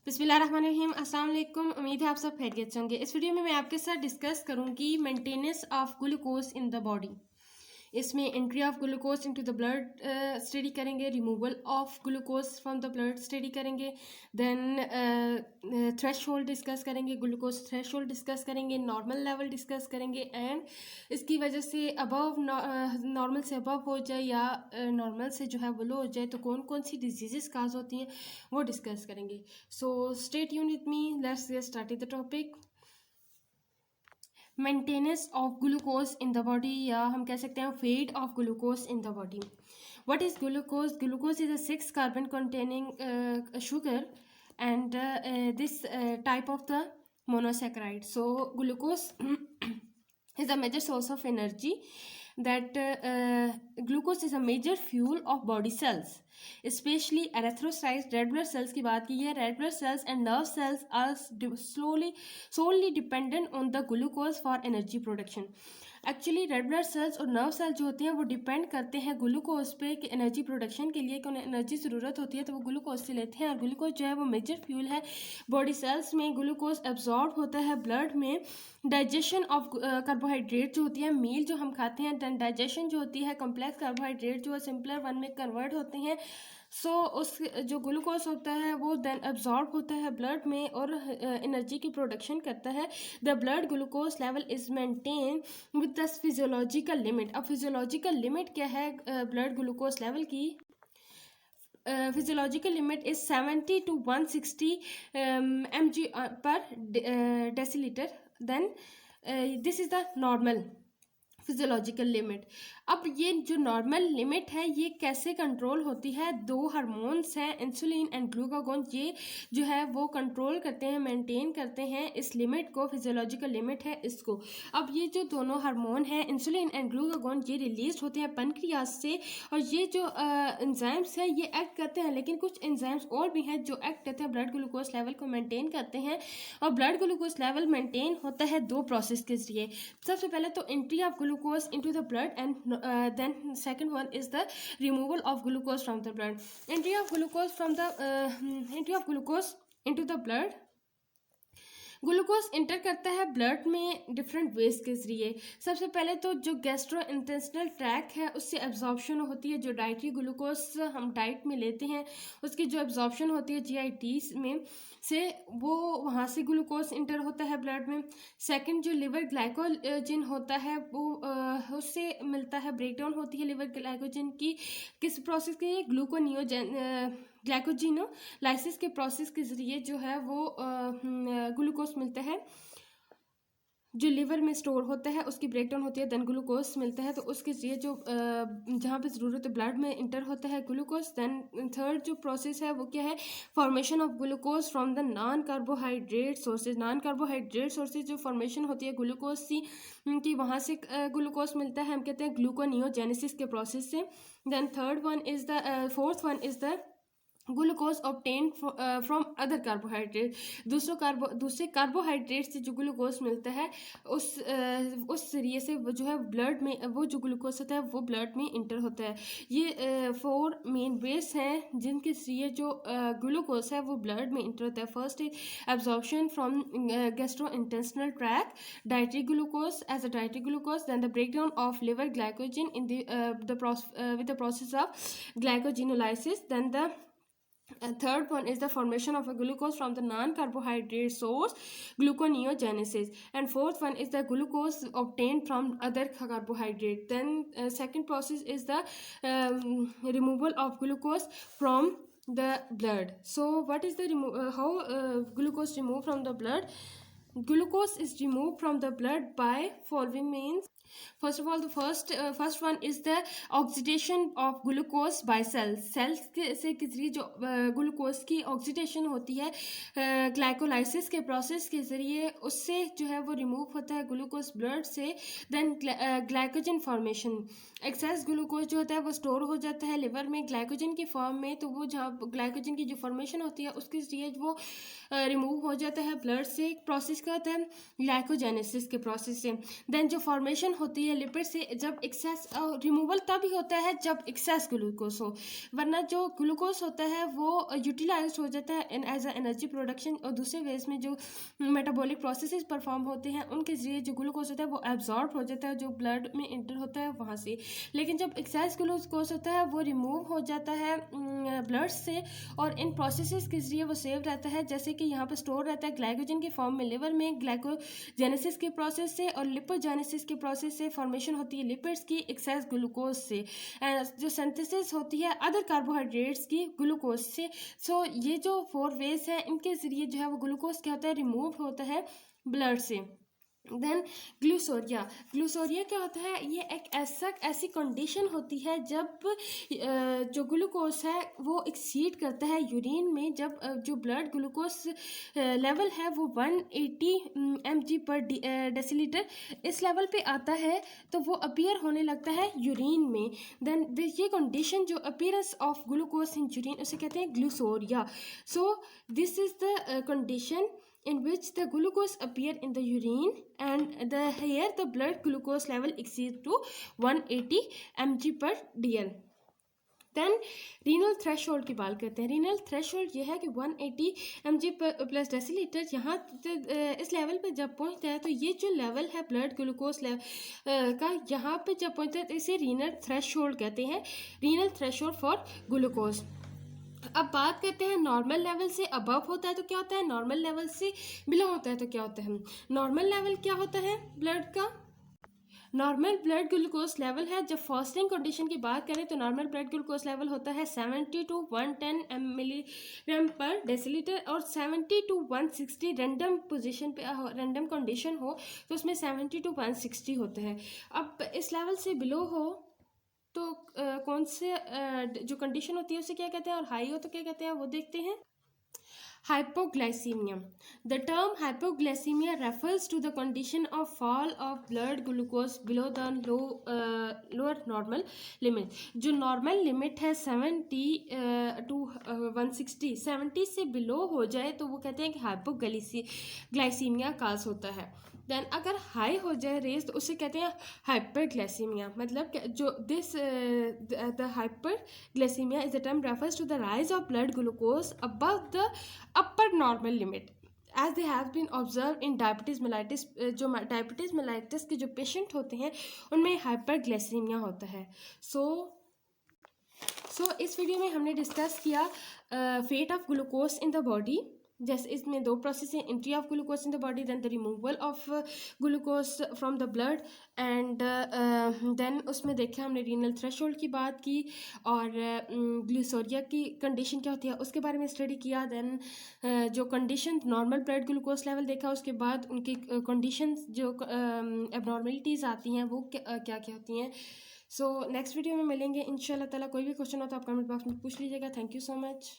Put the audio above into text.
बिस्मिल्लाहिर्रहमानिर्रहीम। अस्सलाम वालेकुम। उम्मीद है आप सब खैरियत से होंगे। इस वीडियो में मैं आपके साथ डिस्कस करूंगी maintenance of glucose in the body. इसमें entry of glucose into the blood study करेंगे, removal of glucose from the blood study करेंगे, देन थ्रेशोल्ड डिस्कस करेंगे, ग्लूकोज थ्रेशोल्ड डिस्कस करेंगे, नॉर्मल लेवल डिस्कस करेंगे एंड इसकी वजह से अबव नॉर्मल से अबव हो जाए या नॉर्मल से जो है वो लो हो जाए तो कौन कौन सी डिजीजेस काज होती हैं वो डिस्कस करेंगे। So stay tuned with me, let's get started the topic. Maintenance of glucose in the body, या हम कह सकते हैं fate of glucose in the body. What is glucose? Glucose is a 6 carbon containing sugar and this type of the monosaccharide. So glucose is a major source of energy. That glucose is a major fuel of body cells, especially erythrocytes. Red blood cells की बात की है, red blood cells and nerve cells are solely dependent on the glucose for energy production. Actually red blood cells और nerve cells जो होते हैं वो depend करते हैं ग्लूकोज पे कि एनर्जी प्रोडक्शन के लिए कि उन्हें एनर्जी ज़रूरत होती है तो वो ग्लूकोज से लेते हैं। और ग्लूकोज जो है वो मेजर फ्यूल है बॉडी सेल्स में। ग्लूकोज एब्जॉर्ब होता है ब्लड में। डाइजेशन ऑफ कार्बोहाइड्रेट जो होती है मील जो हम खाते हैं, दैन डाइजेशन जो होती है कॉम्प्लेक्स कार्बोहाइड्रेट जो है सिंपलर वन में कन्वर्ट होते हैं। सो उस जो ग्लूकोज होता है वो देन एब्जॉर्ब होता है ब्लड में और एनर्जी की प्रोडक्शन करता है। The blood glucose level is maintain with the physiological limit. अब फिजियोलॉजिकल लिमिट क्या है ब्लड ग्लूकोज लेवल की? Physiological limit is 70 to 160 mg per decilitre. Then this is the normal physiological limit. अब ये जो नॉर्मल लिमिट है ये कैसे कंट्रोल होती है? दो हार्मोन्स हैं, इंसुलिन एंड ग्लूकागोन, ये जो है वो कंट्रोल करते हैं, मेंटेन करते हैं इस लिमिट को। फिजियोलॉजिकल लिमिट है इसको। अब ये जो दोनों हार्मोन हैं इंसुलिन एंड ग्लूकागोन ये रिलीज होते हैं पेनक्रियाज से और ये जो एंजाइम्स हैं ये एक्ट करते हैं, लेकिन कुछ एंजाइम्स और भी हैं जो एक्ट करते हैं ब्लड ग्लूकोज लेवल को मेंटेन करते हैं। और ब्लड ग्लूकोज लेवल मेंटेन होता है दो प्रोसेस के जरिए। सबसे पहले तो entry of glucose into the blood and then second one is the removal of glucose from the blood. Entry of glucose into the blood, glucose enter करता है ब्लड में डिफरेंट वेज के जरिए। सबसे पहले तो जो गैस्ट्रो इंटेस्टिनल ट्रैक है उससे एब्जॉर्प्शन होती है। जो डाइटरी ग्लूकोज हम डाइट में लेते हैं उसकी जो एब्जॉर्प्शन होती है जीआईटी में से, वो वहाँ से ग्लूकोज इंटर होता है ब्लड में। सेकंड जो लिवर ग्लाइकोजन होता है वो उससे मिलता है, ब्रेकडाउन होती है लिवर ग्लाइकोजन की। किस प्रोसेस के? ग्लाइकोजिनोलाइसिस के प्रोसेस के जरिए जो है वो ग्लूकोज मिलता है जो लिवर में स्टोर होता है, उसकी ब्रेकडाउन होती है, देन ग्लूकोज मिलता है। तो उसके जरिए जो जहाँ पे ज़रूरत है ब्लड में इंटर होता है ग्लूकोज। देन थर्ड जो प्रोसेस है वो क्या है? Formation of glucose from the non carbohydrate sources. Non carbohydrate sources जो फॉर्मेशन होती है ग्लूकोज की वहाँ से ग्लूकोज मिलता है, हम कहते हैं ग्लूकोनियोजेनेसिस के प्रोसेस से। Then fourth one is the glucose obtain from other carbohydrate. दूसरे कार्बोहाइड्रेट से जो ग्लूकोज मिलता है उस जरिए से वो जो है ब्लड में वो जो ग्लूकोज होता है वो ब्लड में इंटर होता है। ये 4 मेन वेज हैं जिनके जरिए जो ग्लूकोज है वो ब्लड में इंटर होता है। First is absorption from gastro intestinal tract, dietary glucose as a dietary glucose, then the breakdown of liver glycogen in with the process of glycogenolysis, then the third one is the formation of a glucose from the non-carbohydrate source, gluconeogenesis, and fourth one is the glucose obtained from other carbohydrate. Then second process is the removal of glucose from the blood. So what is the how glucose removed from the blood? Glucose is removed from the blood by following means. First of all, the first one is the oxidation of glucose by cells. Cells से के जरिए जो glucose की oxidation होती है glycolysis के process के जरिए, उससे जो है वो रिमूव होता है ग्लूकोज ब्लड से। Then glycogen formation, excess glucose जो होता है वो स्टोर हो जाता है लिवर में ग्लाइकोजन की फॉर्म में, तो वो जहाँ ग्लाइकोजन की जो फॉर्मेशन होती है उसके जरिए वो रिमूव हो जाता है ब्लड से। प्रोसेस क्या होता है? ग्लाइकोजेनेसिस के प्रोसेस से। देन जो फॉर्मेशन होती है लिपिड से जब एक्सेस, रिमूवल तभी होता है जब एक्सेस ग्लूकोज हो, वरना जो ग्लूकोज होता है वो यूटिलाइज हो जाता है इन एज अ एनर्जी प्रोडक्शन, और दूसरे वेज में जो मेटाबॉलिक प्रोसेसेस परफॉर्म होते हैं उनके जरिए जो ग्लूकोज होता है वो एब्जॉर्ब हो जाता है जो ब्लड में इंटर होता है वहाँ से। लेकिन जब एक्सेस ग्लूकोज होता है वो रिमूव हो जाता है ब्लड से, और इन प्रोसेसेस के जरिए वो सेव रहता है, जैसे कि यहाँ पर स्टोर रहता है ग्लाइकोजन के फॉर्म में लिवर में ग्लाइकोजेनेसिस के प्रोसेस से, और लिपोजेनेसिस के प्रोसेस से फॉर्मेशन होती है लिपिड्स की एक्सेस ग्लूकोज से, जो सिंथेसिस होती है अदर कार्बोहाइड्रेट्स की ग्लूकोज से। सो ये जो 4 वेज हैं इनके जरिए जो है वो ग्लूकोज क्या होता है, रिमूव होता है ब्लड से। देन ग्लूसोरिया क्या होता है, ये एक ऐसी कंडीशन होती है जब जो ग्लूकोज है वो एक्सीड करता है यूरिन में, जब जो ब्लड ग्लूकोज लेवल है वो 180 mg पर डेसीलीटर इस लेवल पे आता है तो वो अपीयर होने लगता है यूरिन में। देन ये कंडीशन जो appearance of glucose in urine उसे कहते हैं glucosuria. So this is the condition in which the glucose appear in the urine, and here the blood glucose level exceeds to 180 mg per dl. Then renal threshold की बात करते हैं। Renal threshold ये है कि 180 mg प्लस डेसीलीटर, यहाँ इस level पे जब पहुँचता है तो ये जो लेवल है ब्लड ग्लूकोज का यहाँ पे जब पहुँचता है तो इसे रीनल थ्रेशोल्ड कहते हैं, रीनल थ्रेशोल्ड फॉर ग्लूकोज। अब बात करते हैं नॉर्मल लेवल से अबव होता है तो क्या होता है, नॉर्मल लेवल से बिलो होता है तो क्या होता है। नॉर्मल लेवल क्या होता है ब्लड का, नॉर्मल ब्लड ग्लूकोज लेवल है, जब फास्टिंग कंडीशन की बात करें तो नॉर्मल ब्लड ग्लूकोज लेवल होता है 70 to 110 मिलीग्राम पर डेसीलीटर, और 70 to 160 रैंडम पोजीशन पे रैंडम कंडीशन हो तो उसमें 70 to 160 होता है। अब इस लेवल से बिलो हो तो कौन से जो कंडीशन होती है उसे क्या कहते हैं, और हाई हो तो क्या कहते हैं वो देखते हैं। Hypoglycemia. The term hypoglycemia refers to the condition of fall of blood glucose below the lower normal limit. जो normal limit है 70 to 160, 70 से below हो जाए तो वो कहते हैं कि hypoglycemia काज होता है। देन अगर हाई हो जाए रेस तो उसे कहते हैं हाइपरग्लाइसीमिया। मतलब जो this the hyperglycaemia is the term refers to the rise of blood glucose above the upper normal limit as they have been observe in diabetes mellitus. जो डायबिटीज़ मेलाइटिस के जो पेशेंट होते हैं उनमें हाइपरग्लाइसीमिया होता है। सो इस वीडियो में हमने डिस्कस किया fate of glucose in the body. जैसे इसमें 2 प्रोसेस हैं, entry of glucose in the body, then the removal of glucose from the blood, and then उसमें देखा हमने रीनल थ्रेशोल्ड की बात की, और ग्लूसोरिया की कंडीशन क्या होती है उसके बारे में स्टडी किया। देन जो condition normal blood glucose level देखा, उसके बाद उनकी कंडीशन जो एबनॉर्मलिटीज़ आती हैं वो क्या क्या होती हैं। सो नेक्स्ट वीडियो में मिलेंगे इंशाल्लाह ताला। कोई भी क्वेश्चन हो तो आप कमेंट बॉक्स में पूछ लीजिएगा। Thank you so much.